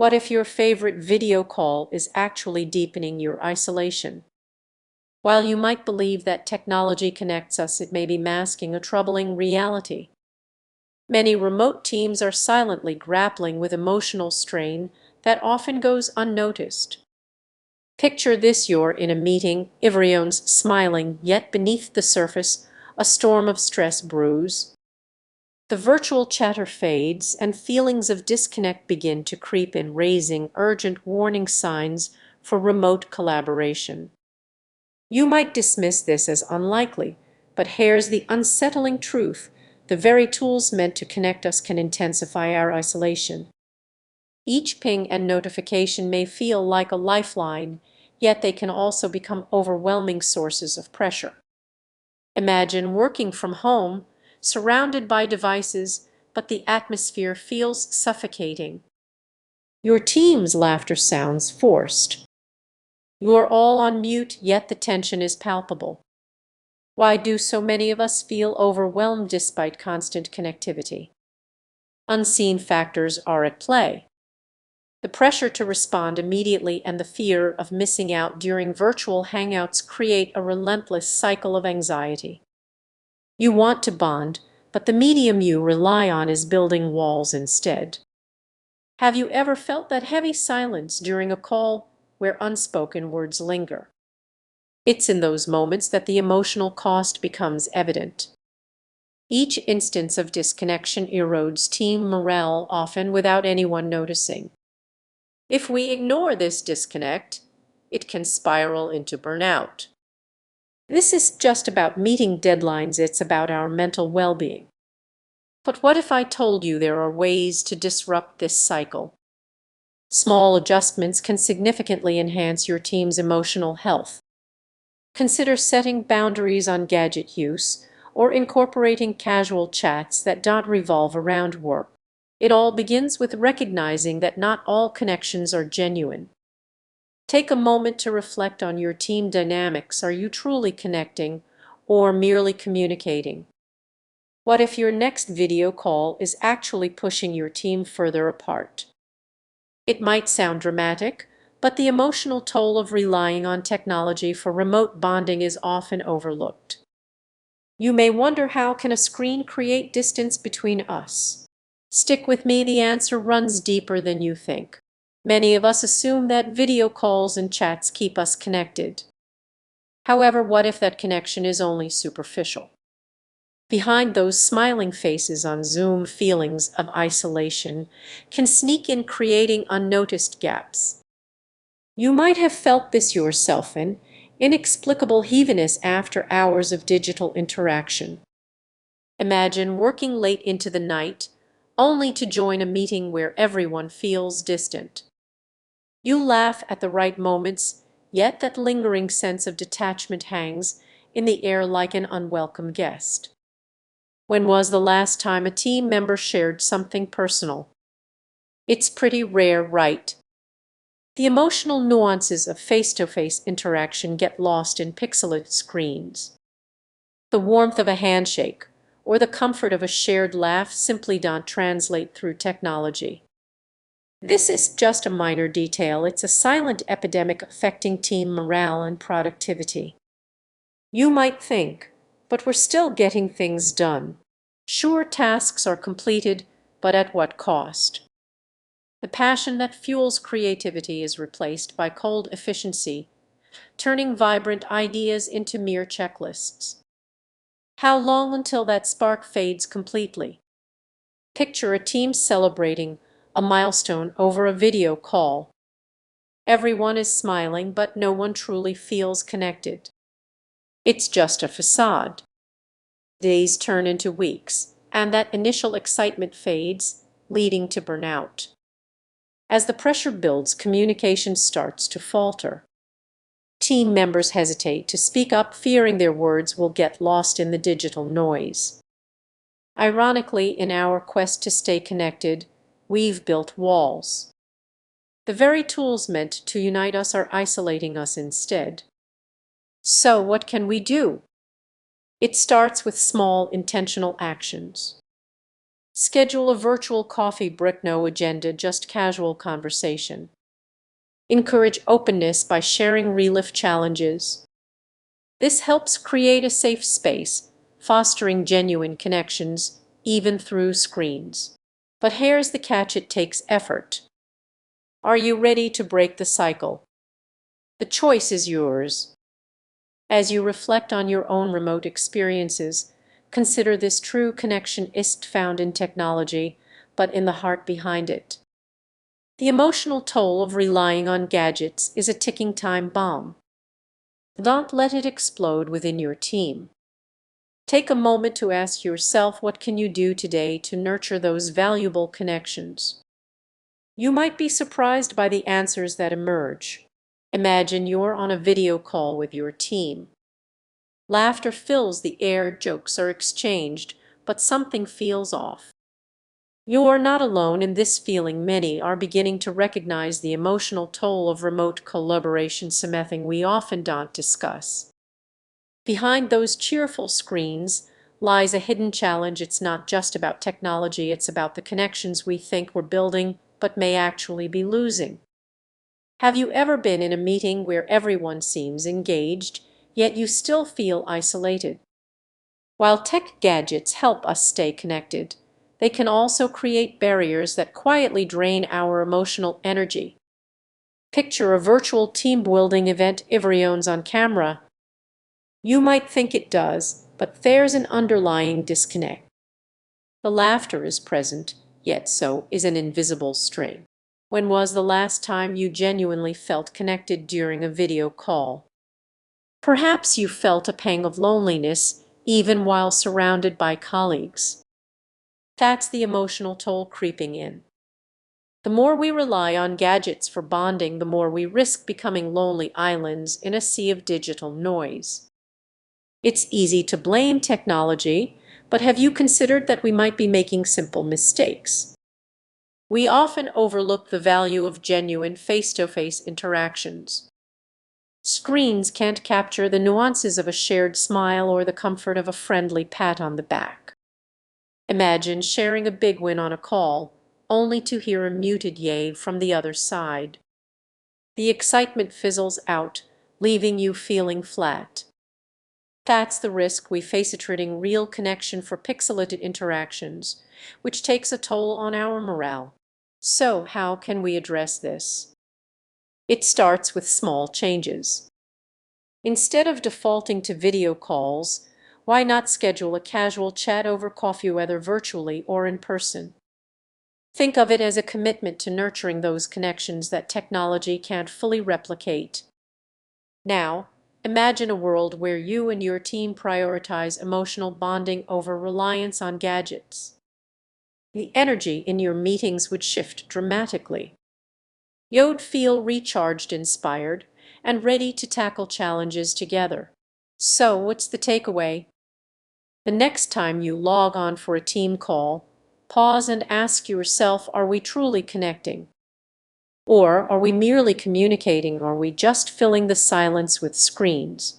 What if your favorite video call is actually deepening your isolation? While you might believe that technology connects us, it may be masking a troubling reality. Many remote teams are silently grappling with emotional strain that often goes unnoticed. Picture this: you're in a meeting, everyone's smiling, yet beneath the surface, a storm of stress brews. The virtual chatter fades, and feelings of disconnect begin to creep in, raising urgent warning signs for remote collaboration. You might dismiss this as unlikely, but here's the unsettling truth: the very tools meant to connect us can intensify our isolation. Each ping and notification may feel like a lifeline, yet they can also become overwhelming sources of pressure. Imagine working from home, surrounded by devices, but the atmosphere feels suffocating. Your team's laughter sounds forced. You are all on mute, yet the tension is palpable. Why do so many of us feel overwhelmed despite constant connectivity? Unseen factors are at play. The pressure to respond immediately and the fear of missing out during virtual hangouts create a relentless cycle of anxiety. You want to bond, but the medium you rely on is building walls instead. Have you ever felt that heavy silence during a call where unspoken words linger? It's in those moments that the emotional cost becomes evident. Each instance of disconnection erodes team morale, often without anyone noticing. If we ignore this disconnect, it can spiral into burnout. This is just about meeting deadlines, it's about our mental well-being. But what if I told you there are ways to disrupt this cycle? Small adjustments can significantly enhance your team's emotional health. Consider setting boundaries on gadget use or incorporating casual chats that don't revolve around work. It all begins with recognizing that not all connections are genuine. Take a moment to reflect on your team dynamics. Are you truly connecting or merely communicating? What if your next video call is actually pushing your team further apart? It might sound dramatic, but the emotional toll of relying on technology for remote bonding is often overlooked. You may wonder, how can a screen create distance between us? Stick with me, the answer runs deeper than you think. Many of us assume that video calls and chats keep us connected. However, what if that connection is only superficial? Behind those smiling faces on Zoom, feelings of isolation can sneak in, creating unnoticed gaps. You might have felt this yourself: an inexplicable heaviness after hours of digital interaction. Imagine working late into the night, only to join a meeting where everyone feels distant. You laugh at the right moments, yet that lingering sense of detachment hangs in the air like an unwelcome guest. When was the last time a team member shared something personal? It's pretty rare, right? The emotional nuances of face-to-face interaction get lost in pixelated screens. The warmth of a handshake or the comfort of a shared laugh simply don't translate through technology. This is just a minor detail. It's a silent epidemic affecting team morale and productivity. You might think, but we're still getting things done. Sure, tasks are completed, but at what cost? The passion that fuels creativity is replaced by cold efficiency, turning vibrant ideas into mere checklists. How long until that spark fades completely? Picture a team celebrating a milestone over a video call. Everyone is smiling, but no one truly feels connected. It's just a facade. Days turn into weeks, and that initial excitement fades, leading to burnout. As the pressure builds, communication starts to falter. Team members hesitate to speak up, fearing their words will get lost in the digital noise. Ironically, in our quest to stay connected, we've built walls. The very tools meant to unite us are isolating us instead. So what can we do? It starts with small, intentional actions. Schedule a virtual coffee break, no agenda, just casual conversation. Encourage openness by sharing real-life challenges. This helps create a safe space, fostering genuine connections, even through screens. But here's the catch: it takes effort. Are you ready to break the cycle? The choice is yours. As you reflect on your own remote experiences, consider this: true connection isn't found in technology, but in the heart behind it. The emotional toll of relying on gadgets is a ticking time bomb. Don't let it explode within your team. Take a moment to ask yourself, what can you do today to nurture those valuable connections? You might be surprised by the answers that emerge. Imagine you're on a video call with your team. Laughter fills the air, jokes are exchanged, but something feels off. You are not alone in this feeling. Many are beginning to recognize the emotional toll of remote collaboration, something we often don't discuss. Behind those cheerful screens lies a hidden challenge. It's not just about technology, it's about the connections we think we're building but may actually be losing. Have you ever been in a meeting where everyone seems engaged, yet you still feel isolated? While tech gadgets help us stay connected, they can also create barriers that quietly drain our emotional energy. Picture a virtual team building event, everyone's on camera. You might think it does, but there's an underlying disconnect. The laughter is present, yet so is an invisible strain. When was the last time you genuinely felt connected during a video call? Perhaps you felt a pang of loneliness even while surrounded by colleagues. That's the emotional toll creeping in. The more we rely on gadgets for bonding, the more we risk becoming lonely islands in a sea of digital noise. It's easy to blame technology, but have you considered that we might be making simple mistakes? We often overlook the value of genuine face-to-face interactions. Screens can't capture the nuances of a shared smile or the comfort of a friendly pat on the back. Imagine sharing a big win on a call, only to hear a muted yay from the other side. The excitement fizzles out, leaving you feeling flat. That's the risk we face, trading real connection for pixelated interactions, which takes a toll on our morale. So, how can we address this? It starts with small changes. Instead of defaulting to video calls, why not schedule a casual chat over coffee, whether virtually or in person? Think of it as a commitment to nurturing those connections that technology can't fully replicate. Now, imagine a world where you and your team prioritize emotional bonding over reliance on gadgets. The energy in your meetings would shift dramatically. You'd feel recharged, inspired, and ready to tackle challenges together. So, what's the takeaway? The next time you log on for a team call, pause and ask yourself, are we truly connecting? Or are we merely communicating? Or are we just filling the silence with screens?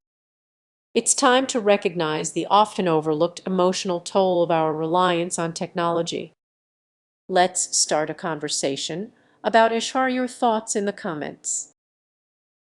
It's time to recognize the often overlooked emotional toll of our reliance on technology. Let's start a conversation about it. Share your thoughts in the comments.